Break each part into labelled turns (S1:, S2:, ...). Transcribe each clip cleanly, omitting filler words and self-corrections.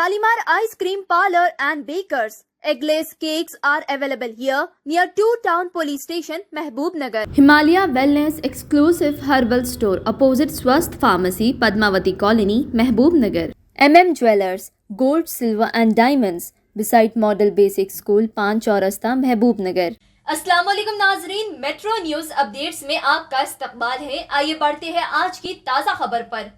S1: Shalimar Ice Cream Parlor and Bakers. Eggless cakes are available here near 2 Town Police Station, Mehboob Nagar. Himalaya Wellness Exclusive Herbal Store opposite Swasth Pharmacy, Padmavati Colony, Mehboob Nagar. Jewellers, Gold, Silver and Diamonds beside Model Basic School, Pan Chaurasta, Mehboob Nagar. अस्सलाम वालेकुम नाजरीन, metro news updates में आपका इस्तकबाल है। आइए बढ़ते हैं आज की ताज़ा खबर पर।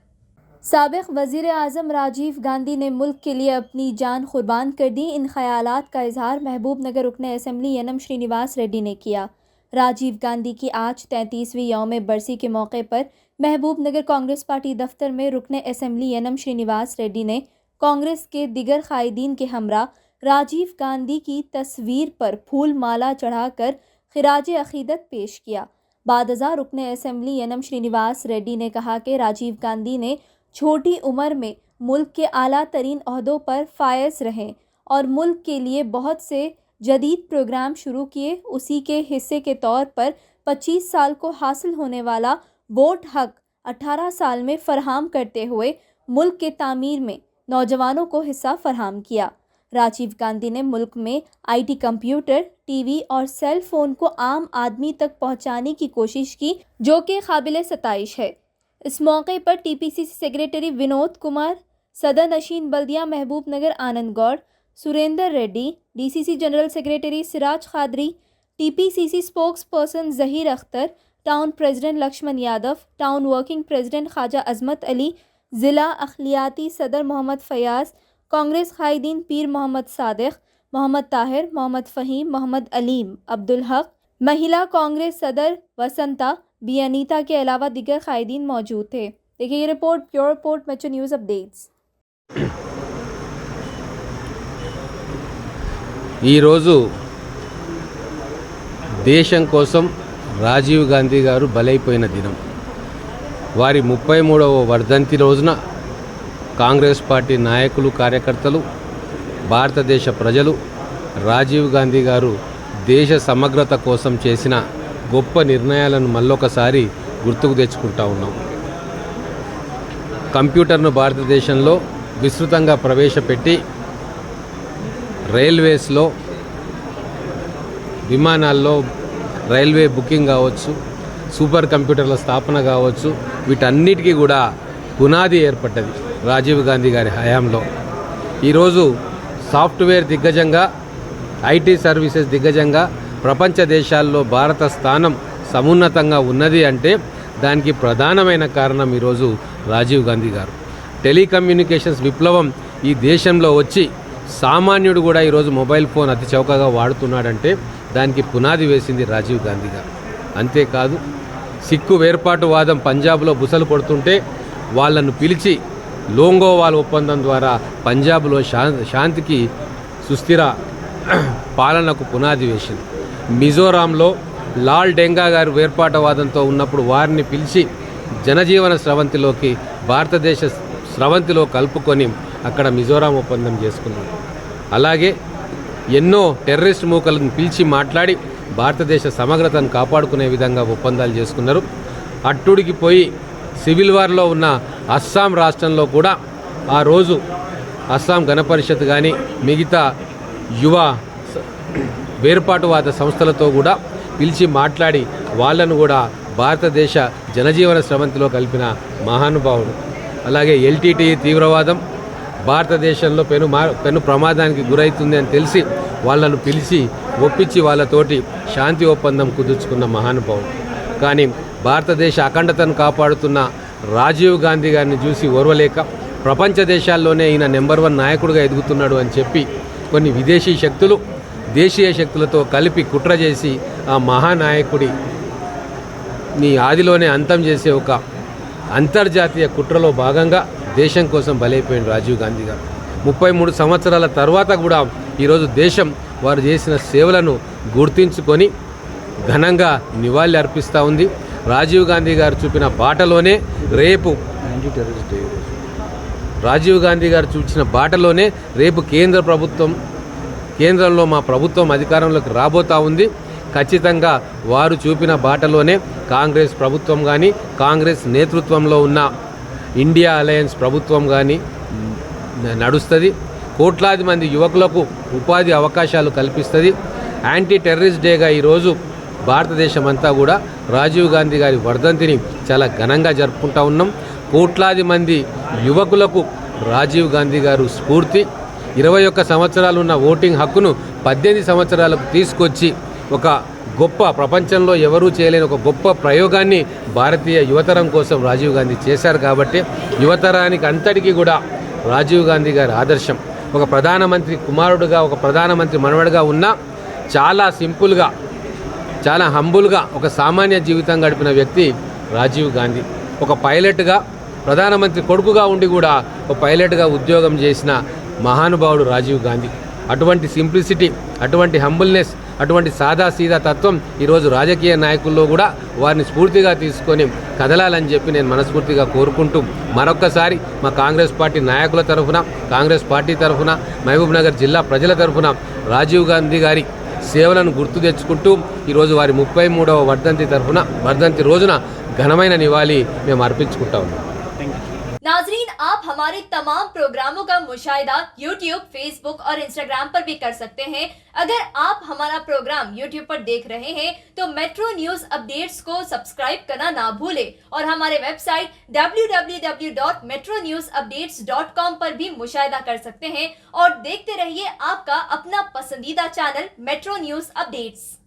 S1: साबिक़ वज़ीर आज़म राजीव गांधी ने मुल्क के लिए अपनी जान कुर्बान कर दी। इन ख्यालात का इजहार महबूब नगर रुकन असम्बली यनम श्रीनिवास रेड्डी ने किया। राजीव गांधी की आज 33वीं यौम बरसी के मौके पर महबूब नगर कांग्रेस पार्टी दफ्तर में रुकन असम्बली यनम श्रीनिवास रेड्डी ने कांग्रेस के दिगर कायदीन के हमरा राजीव गांधी की तस्वीर पर फूल माला चढ़ाकर खिराज अकीदत पेश किया। बादज़ा रुकन असम्बली यनम श्रीनिवास रेड्डी ने कहा कि राजीव गांधी ने छोटी उम्र में मुल्क के आला तरीन ओहदों पर फायज रहें और मुल्क के लिए बहुत से जदीद प्रोग्राम शुरू किए। उसी के हिस्से के तौर पर 25 साल को हासिल होने वाला वोट हक 18 साल में फराहम करते हुए मुल्क के तामीर में नौजवानों को हिस्सा फराहम किया। राजीव गांधी ने मुल्क में IT, कंप्यूटर, TV और सेल फ़ोन को आम आदमी तक पहुंचाने की कोशिश की, जो कि काबिल सताइश है। इस मौके पर TPCC सेक्रेटरी विनोद कुमार, सदर नशीन बल्दिया Mahabubnagar Anand Goud, Surender Reddy, DCC general secretary Siraj Khadri, TPCC spokesperson Zaheer Akhtar, town president Laxman Yadav, town working president Khwaja Azmat Ali, ज़िला अखिलियाती सदर मोहम्मद फयाज, कांग्रेस कायदीन पीर मोहम्मद सादिक, मोहम्मद ताहिर, मोहम्मद फ़हीम, मोहम्मद अलीम, अब्दुल हक, महिला कांग्रेस सदर वसंता बी अनीता के अलावा दिगर कायदीन मौजूद थे। देखिए ये report, pure report, metro news updates.
S2: ఈరోజు దేశం కోసం రాజీవ్ గాంధీ గారు బలైపోయిన దినం. వారి 33వ వర్ధంతి రోజున కాంగ్రెస్ పార్టీ నాయకులు, కార్యకర్తలు, భారతదేశ ప్రజలు రాజీవ్ గాంధీ గారు దేశ సమగ్రత కోసం చేసిన గొప్ప నిర్ణయాలను మళ్ళొకసారి గుర్తుకు తెచ్చుకుంటా ఉన్నాం. కంప్యూటర్ను భారతదేశంలో విస్తృతంగా ప్రవేశపెట్టి రైల్వేస్లో, విమానాల్లో రైల్వే బుకింగ్ కావచ్చు, సూపర్ కంప్యూటర్ల స్థాపన కావచ్చు, వీటన్నిటికీ కూడా పునాది ఏర్పడ్డది రాజీవ్ గాంధీ గారి హయాంలో. ఈరోజు సాఫ్ట్వేర్ దిగ్గజంగా, IT సర్వీసెస్ దిగ్గజంగా ప్రపంచ దేశాల్లో భారత స్థానం సమున్నతంగా ఉన్నది అంటే దానికి ప్రధానమైన కారణం ఈరోజు రాజీవ్ గాంధీ గారు. టెలికమ్యూనికేషన్స్ విప్లవం ఈ దేశంలో వచ్చి సామాన్యుడు కూడా ఈరోజు మొబైల్ ఫోన్ అతి చౌకగా వాడుతున్నాడంటే దానికి పునాది వేసింది రాజీవ్ గాంధీ గారు. అంతేకాదు, సిక్కు వేర్పాటువాదం పంజాబ్లో బుసలు కొడుతుంటే వాళ్ళను పిలిచి లోంగోవాల్ ఒప్పందం ద్వారా పంజాబ్లో శాంతికి, సుస్థిర పాలనకు పునాది వేసింది. మిజోరాంలో లాల్ డెంగా గారు వేర్పాటువాదంతో ఉన్నప్పుడు వారిని పిలిచి జనజీవన స్రవంతిలోకి, భారతదేశ స్రవంతిలో కలుపుకొని అక్కడ మిజోరాం ఒప్పందం చేసుకున్నారు. అలాగే ఎన్నో టెర్రరిస్ట్ మూకలను పిలిచి మాట్లాడి భారతదేశ సమగ్రతను కాపాడుకునే విధంగా ఒప్పందాలు చేసుకున్నారు. అట్టుడికి పోయి సివిల్ వార్లో ఉన్న అస్సాం రాష్ట్రంలో కూడా ఆ రోజు అస్సాం గణపరిషత్ కానీ మిగతా యువ వేర్పాటువాద సంస్థలతో కూడా పిలిచి మాట్లాడి వాళ్ళను కూడా భారతదేశ జనజీవన స్రవంతిలో కలిపిన మహానుభావుడు. అలాగే LTTE తీవ్రవాదం భారతదేశంలో పెను ప్రమాదానికి గురవుతుంది అని తెలిసి వాళ్ళను పిలిచి ఒప్పించి వాళ్ళతోటి శాంతి ఒప్పందం కుదుర్చుకున్న మహానుభావుడు. కానీ భారతదేశ అఖండతను కాపాడుతున్న రాజీవ్ గాంధీ గారిని చూసి ఓర్వలేక ప్రపంచ దేశాల్లోనే ఈయన నెంబర్ 1 నాయకుడిగా ఎదుగుతున్నాడు అని చెప్పి కొన్ని విదేశీ శక్తులు దేశీయ శక్తులతో కలిపి కుట్ర చేసి ఆ మహానాయకుడిని ఆదిలోనే అంతం చేసే ఒక అంతర్జాతీయ కుట్రలో భాగంగా దేశం కోసం బలైపోయిన రాజీవ్ గాంధీ గారు 33 సంవత్సరాల తర్వాత కూడా ఈరోజు దేశం వారు చేసిన సేవలను గుర్తించుకొని ఘనంగా నివాళి అర్పిస్తూ ఉంది. రాజీవ్ గాంధీ గారు చూపిన బాటలోనే రేపు కేంద్రంలో మా ప్రభుత్వం అధికారంలోకి రాబోతా ఉంది. ఖచ్చితంగా వారు చూపిన బాటలోనే కాంగ్రెస్ ప్రభుత్వం కానీ, కాంగ్రెస్ నేతృత్వంలో ఉన్న ఇండియా అలయన్స్ ప్రభుత్వం కానీ నడుస్తుంది. కోట్లాది మంది యువకులకు ఉపాధి అవకాశాలు కల్పిస్తుంది. యాంటీ టెర్రరిస్ట్ డేగా ఈరోజు భారతదేశం అంతా కూడా రాజీవ్ గాంధీ గారి వర్ధంతిని చాలా ఘనంగా జరుపుకుంటా ఉన్నాం. కోట్లాది మంది యువకులకు రాజీవ్ గాంధీ గారు స్ఫూర్తి. 21 సంవత్సరాలు ఉన్న ఓటింగ్ హక్కును 18 సంవత్సరాలకు తీసుకొచ్చి ఒక గొప్ప, ప్రపంచంలో ఎవరూ చేయలేని ఒక గొప్ప ప్రయోగాన్ని భారతీయ యువతరం కోసం రాజీవ్ గాంధీ చేశారు. కాబట్టి యువతరానికి అంతటికీ కూడా రాజీవ్ గాంధీ గారి ఆదర్శం. ఒక ప్రధానమంత్రి కుమారుడుగా, ఒక ప్రధానమంత్రి మనవడుగా ఉన్న చాలా సింపుల్గా, చాలా హంబుల్గా ఒక సామాన్య జీవితం గడిపిన వ్యక్తి రాజీవ్ గాంధీ. ఒక పైలట్గా, ప్రధానమంత్రి కొడుకుగా ఉండి కూడా ఒక పైలట్గా ఉద్యోగం చేసిన మహానుభావుడు రాజీవ్ గాంధీ. అటువంటి సింప్లిసిటీ, అటువంటి హంబుల్నెస్, అటువంటి సాదాసీదా తత్వం ఈరోజు రాజకీయ నాయకుల్లో కూడా వారిని స్ఫూర్తిగా తీసుకొని కదలాలని చెప్పి నేను మనస్ఫూర్తిగా కోరుకుంటూ మరొక్కసారి మా కాంగ్రెస్ పార్టీ నాయకుల తరఫున, కాంగ్రెస్ పార్టీ తరఫున, మహబూబ్ నగర్ జిల్లా ప్రజల తరఫున రాజీవ్ గాంధీ గారి సేవలను గుర్తు తెచ్చుకుంటూ ఈరోజు వారి 33వ వర్ధంతి రోజున ఘనమైన నివాళి మేము అర్పించుకుంటా ఉన్నాం.
S1: नाजरीन, आप हमारे तमाम प्रोग्रामों का मुशाहिदा YouTube, Facebook और Instagram पर भी कर सकते हैं। अगर आप हमारा प्रोग्राम YouTube पर देख रहे हैं तो मेट्रो न्यूज अपडेट्स को सब्सक्राइब करना ना भूलें और हमारे वेबसाइट www.metronewsupdates.com पर भी मुशाहिदा कर सकते हैं और देखते रहिए आपका अपना पसंदीदा चैनल मेट्रो न्यूज अपडेट्स।